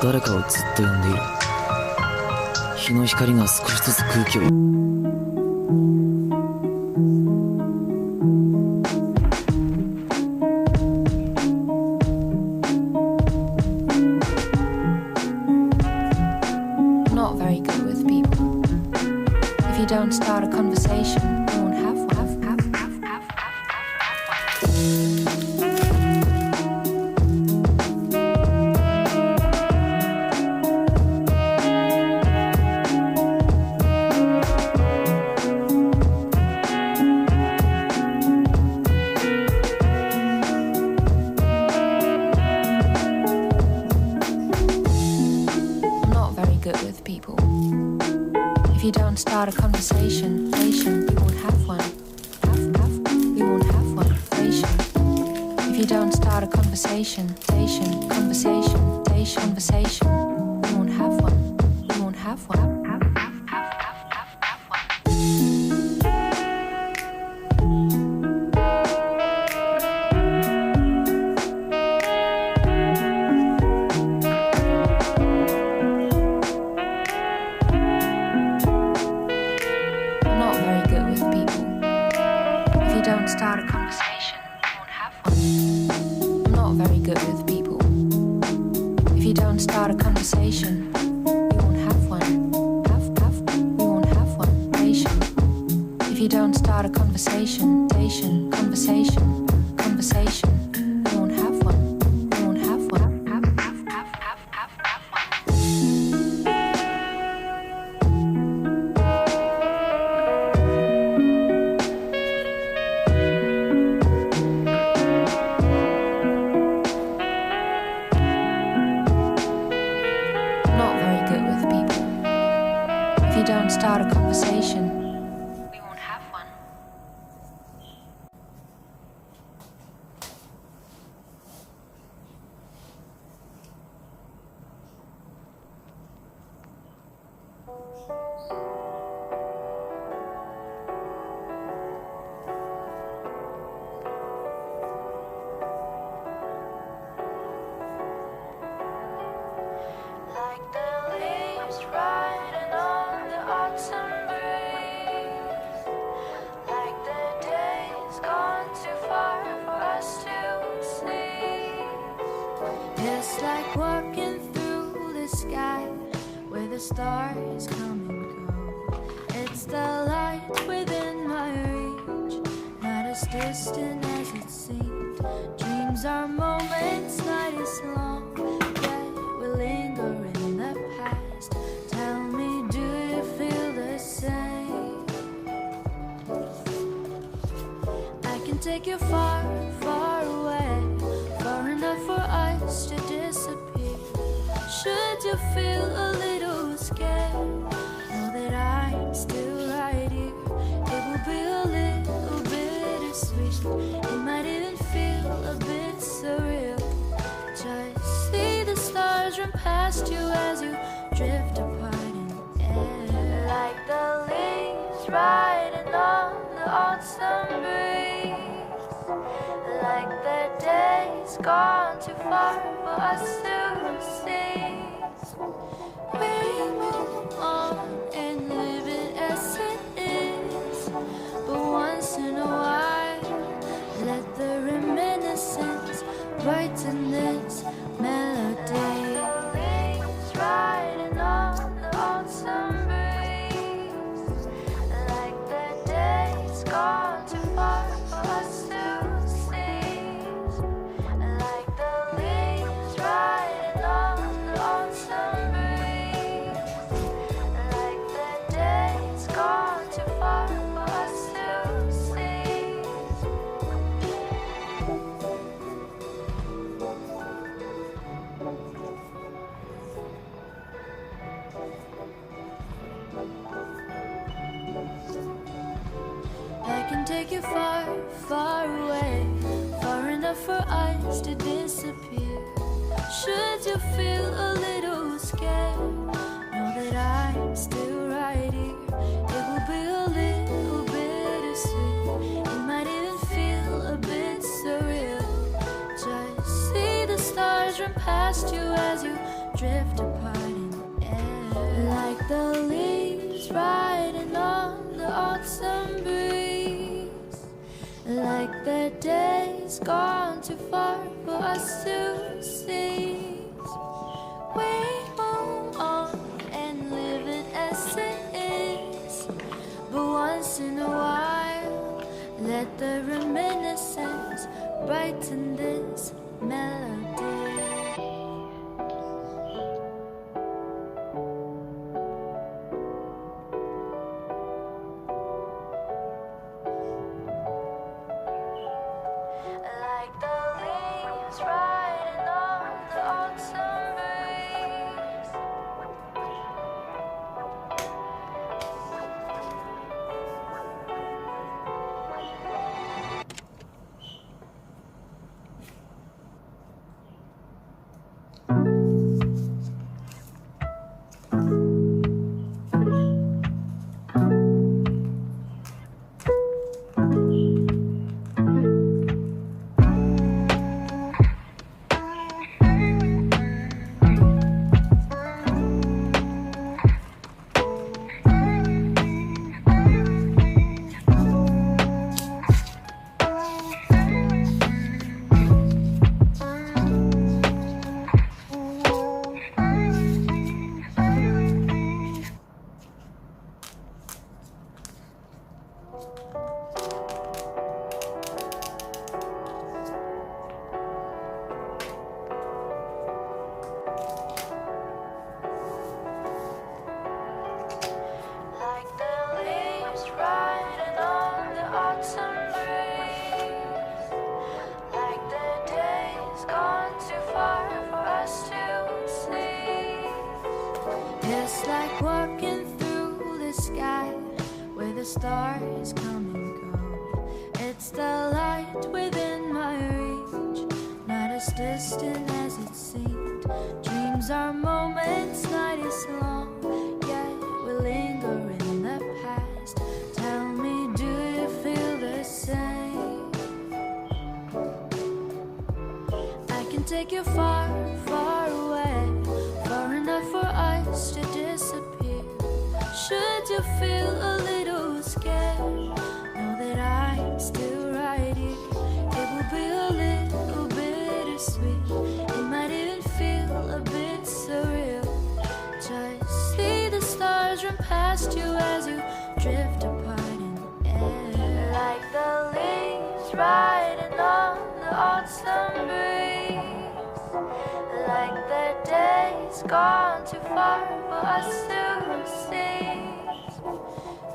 誰かをずっと呼んでいる。日の光が少しずつ空気をNot very good with people. If you don't start a conversation, you won't have one. Not very good with people. If you don't start a conversation, you won't have one. You won't have one. If you don't start a conversation, you won't have one. You won't have one. Not very good with people. If you don't start a conversation, you won't have one. I'm not very good with people. If you don't start a conversation, you won't have one. You won't have one. If you don't start a conversation, you won't have one. You won't have one. Not very good with people. If you don't start a conversation, we won't have one. Like the leaves riding on the autumn breeze, like the days gone too far for us to see. It's like walking through the sky where the stars come and go. It's the light within my reach, not as distant as it seemed. Dreams are moments, night is long, yet we linger in the past. Tell me, do you feel the same? I can take you far, far away, far enough for us to disappear. Should you feel a little scared, know that I'm still right here. It will be a little bittersweet. It might even feel a bit surreal. Just see the stars run past you as you drift apart in the air. Like the leaves riding on the autumn breeze, like the days gone too far for us to see. We move on and live it as it is, but once in a while, let the reminiscence brighten this melody. Leaves riding on the autumn breeze, like the days gone too far for us to see. Like the leaves riding on the autumn breeze, like the days gone too far for us to see. I can take you far, far away, far enough for us to disappear. Should you feel a little scared, know that I'm still right here. It will be a little bittersweet. It might even feel a bit surreal. Just see the stars run past you as you drift apart in the air. Like the leaves riding on the autumn breeze. Like the days gone too far for us to seize. We move on and live it as it is. But once in a while, let the reminiscence brighten this melody. Like the leaves riding on the autumn breeze. Like the leaves riding on the autumn breeze. Like the days gone too far for us to see. It's like walking through the sky where the stars come and go. It's the light within my reach, not as distant as it seemed. Dreams are moments, night is long, yet we linger in the past. Tell me, do you feel the same? I can take you far, far away, far enough for us to disappear. Should you feel a little scared, know that I'm still right here. It will be a little bittersweet, it might even feel a bit surreal. Just see the stars run past you as you drift apart in the air. Like the leaves riding on the autumn breeze. Like the days gone too far for us to seize.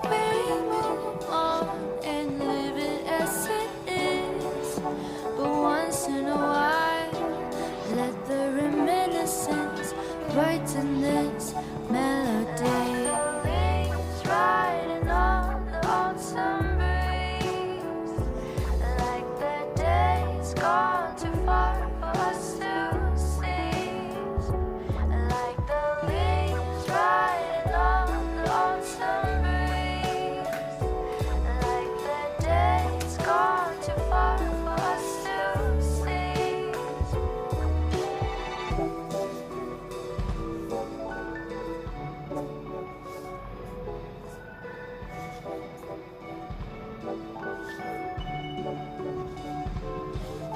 We move on and live it as it is. But once in a while, let the reminiscence brighten this melody. Leaves riding on the autumn breeze. Like the days gone too far for us to seize. Like the leaves riding on the autumn breeze. Like the days gone too far for us to seize.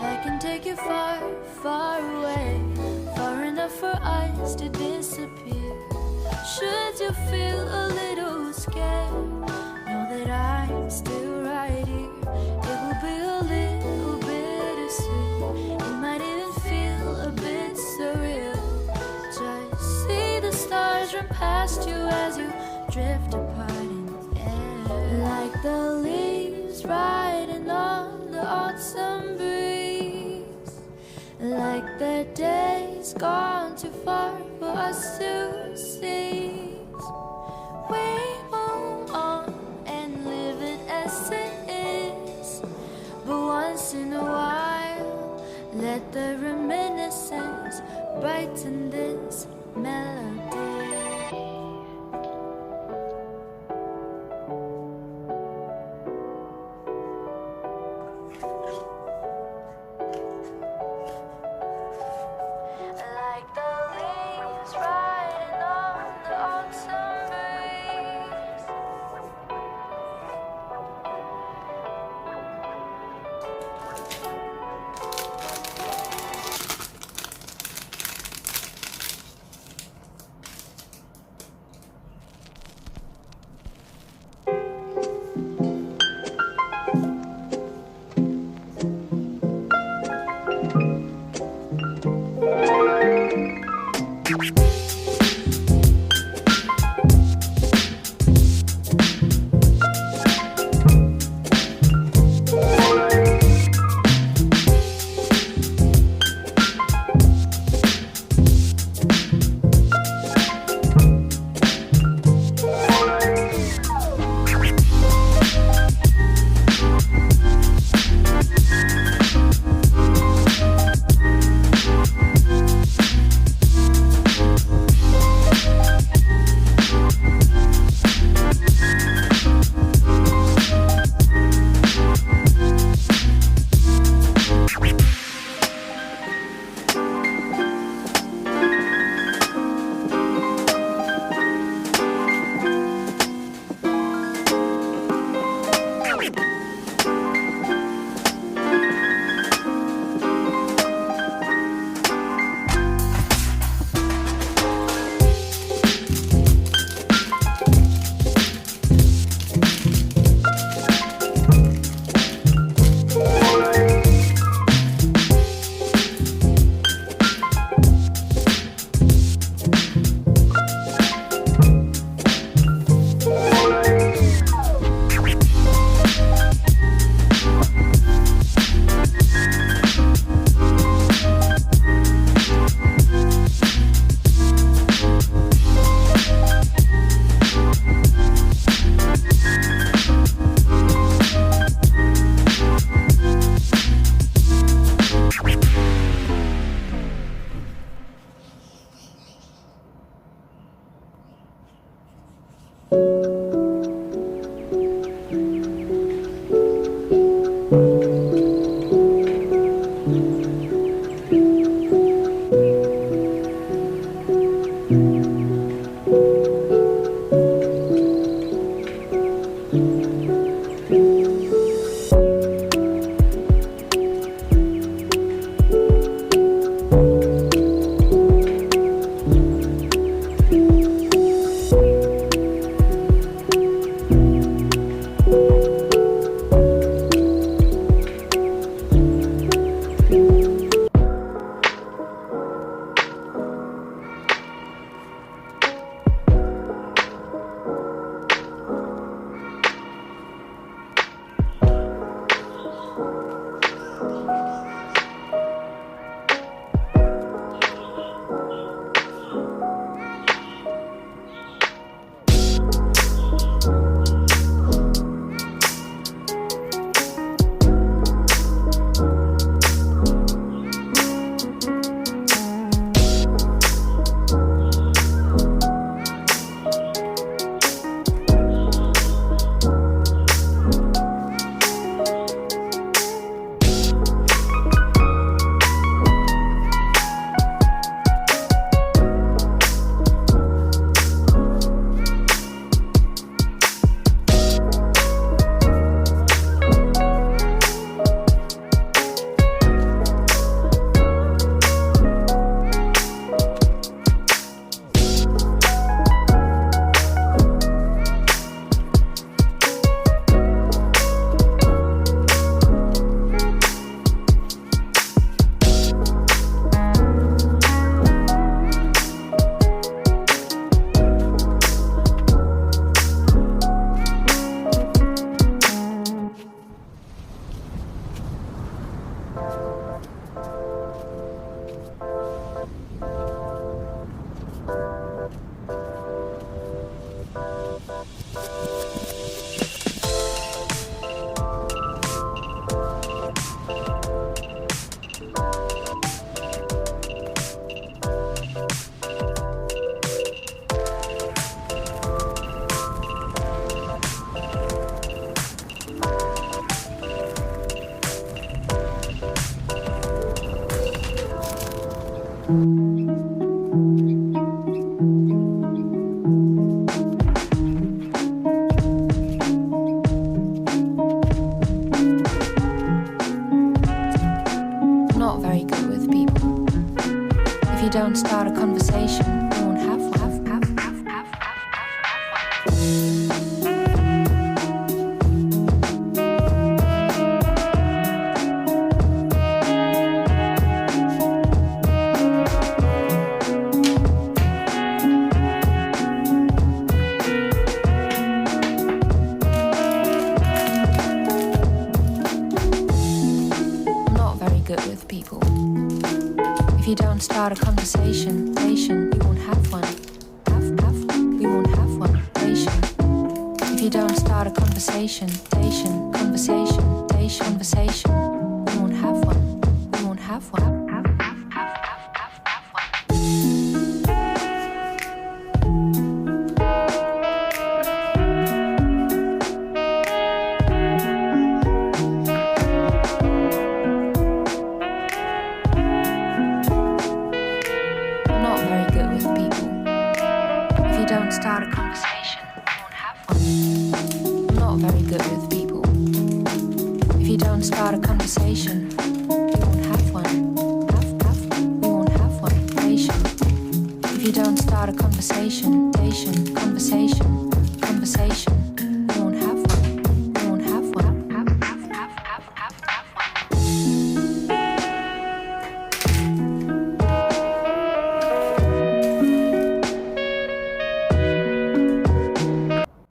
I can take you far, far away, far enough for us to disappear. Should you feel a little scared, know that I'm still right here. It will be a little bittersweet, it might even feel a bit surreal. Just see the stars run past you as you drift apart in the air. Like the leaves riding on the autumn breeze. Like the days gone too far for us to seize. We move on and live it as it is. But once in a while, let the reminiscence brighten this melody. Like the leaves I'm not very good with people. If you don't start a conversation, you won't have one. I'm not very good with people. If you don't start a conversation, you won't have one. You won't have one. If you don't start a conversation, conversation, you won't have one. You won't have one. I'm not very good with people. If you don't start a conversation, you won't have one. I'm not very good with people. If you don't start a conversation, you won't have one. You won't have one. If you don't start a conversation, conversation.